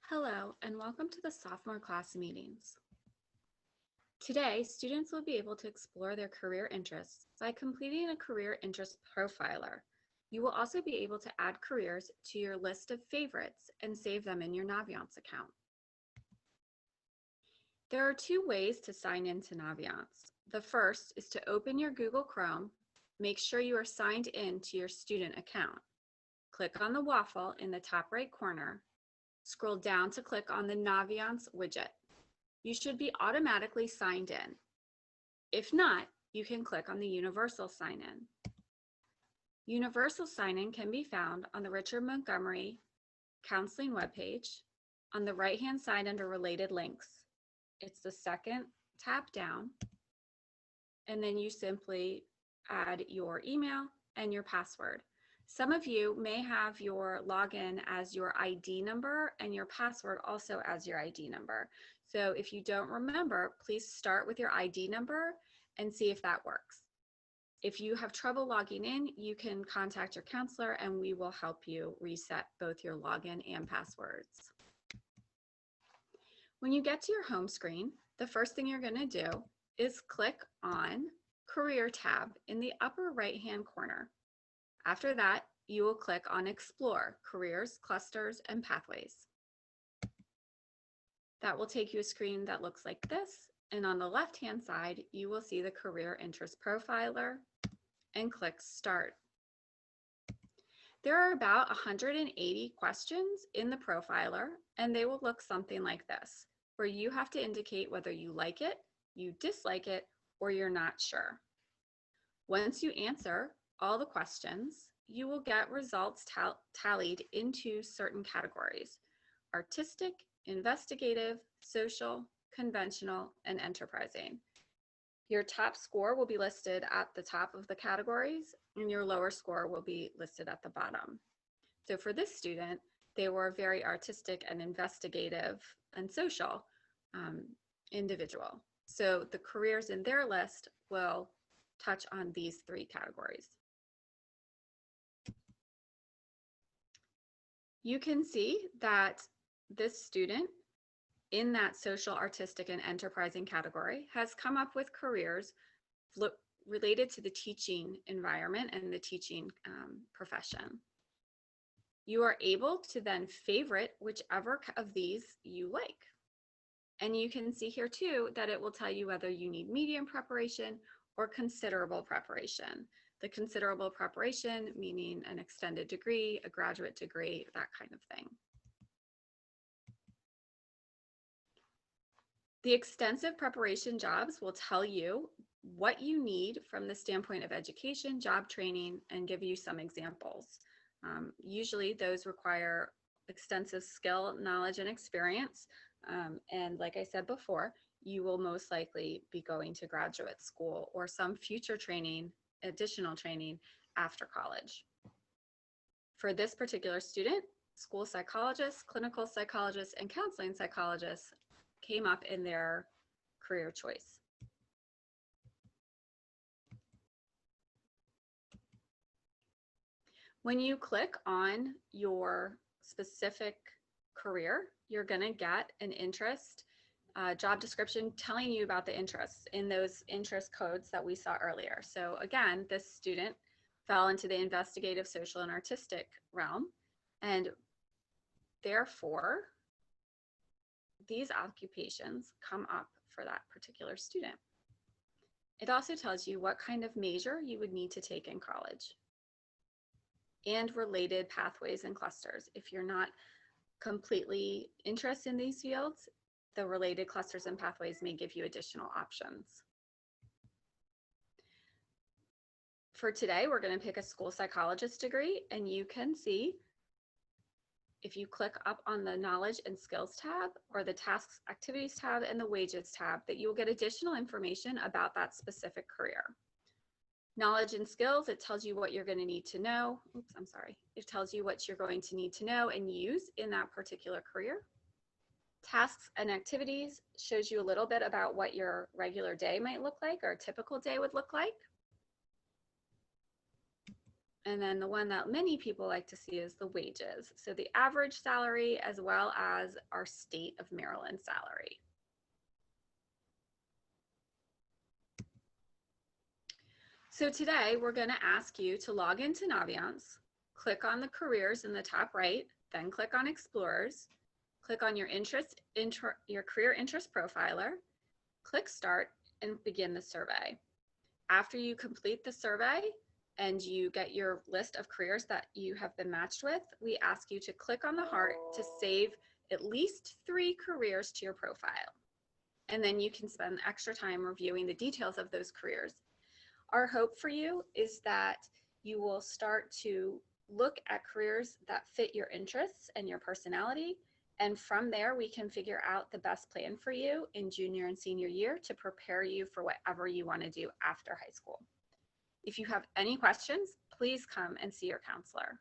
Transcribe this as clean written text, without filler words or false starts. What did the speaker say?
Hello, and welcome to the sophomore class meetings. Today, students will be able to explore their career interests by completing a career interest profiler. You will also be able to add careers to your list of favorites and save them in your Naviance account. There are two ways to sign into Naviance. The first is to open your Google Chrome, make sure you are signed in to your student account. Click on the waffle in the top right corner. Scroll down to click on the Naviance widget. You should be automatically signed in. If not, you can click on the Universal Sign-In. Universal Sign-In can be found on the Richard Montgomery Counseling webpage on the right-hand side under Related Links. It's the second tab down, and then you simply add your email and your password. Some of you may have your login as your ID number and your password also as your ID number. So if you don't remember, please start with your ID number and see if that works. If you have trouble logging in, you can contact your counselor and we will help you reset both your login and passwords. When you get to your home screen, the first thing you're going to do is click on Career tab in the upper right-hand corner. After that, you will click on Explore Careers, Clusters, and Pathways. That will take you a screen that looks like this, and on the left-hand side, you will see the Career Interest Profiler, and click Start. There are about 180 questions in the profiler, and they will look something like this, where you have to indicate whether you like it, you dislike it, or you're not sure. Once you answer all the questions, you will get results tallied into certain categories: artistic, investigative, social, conventional, and enterprising. Your top score will be listed at the top of the categories, and your lower score will be listed at the bottom. So for this student, they were very artistic and investigative and social individual. So the careers in their list will touch on these three categories. You can see that this student in that social, artistic, and enterprising category has come up with careers related to the teaching environment and the teaching profession. You are able to then favorite whichever of these you like. And you can see here too that it will tell you whether you need medium preparation or considerable preparation. The considerable preparation meaning an extended degree, a graduate degree, that kind of thing. The extensive preparation jobs will tell you what you need from the standpoint of education, job training, and give you some examples. Usually those require extensive skill, knowledge, and experience. And like I said before, you will most likely be going to graduate school or some future training, additional training after college. For this particular student, school psychologists, clinical psychologists, and counseling psychologists came up in their career choice. When you click on your specific career, you're going to get an interest job description telling you about the interests in those interest codes that we saw earlier. So again, this student fell into the investigative, social, and artistic realm, and therefore these occupations come up for that particular student. It also tells you what kind of major you would need to take in college and related pathways and clusters. If you're not completely interested in these fields, the related clusters and pathways may give you additional options. For today, we're going to pick a school psychologist degree, and you can see if you click up on the Knowledge and Skills tab or the Tasks, Activities tab and the Wages tab, that you'll get additional information about that specific career. Knowledge and skills, it tells you what you're going to need to know. Oops, I'm sorry. It tells you what you're going to need to know and use in that particular career. Tasks and activities shows you a little bit about what your regular day might look like or a typical day would look like. And then the one that many people like to see is the wages. So the average salary as well as our state of Maryland salary. So today we're going to ask you to log into Naviance, click on the careers in the top right, then click on Explorers, click on your career interest profiler, click Start, and begin the survey. After you complete the survey and you get your list of careers that you have been matched with, we ask you to click on the heart to save at least 3 careers to your profile. And then you can spend extra time reviewing the details of those careers. Our hope for you is that you will start to look at careers that fit your interests and your personality. And from there, we can figure out the best plan for you in junior and senior year to prepare you for whatever you want to do after high school. If you have any questions, please come and see your counselor.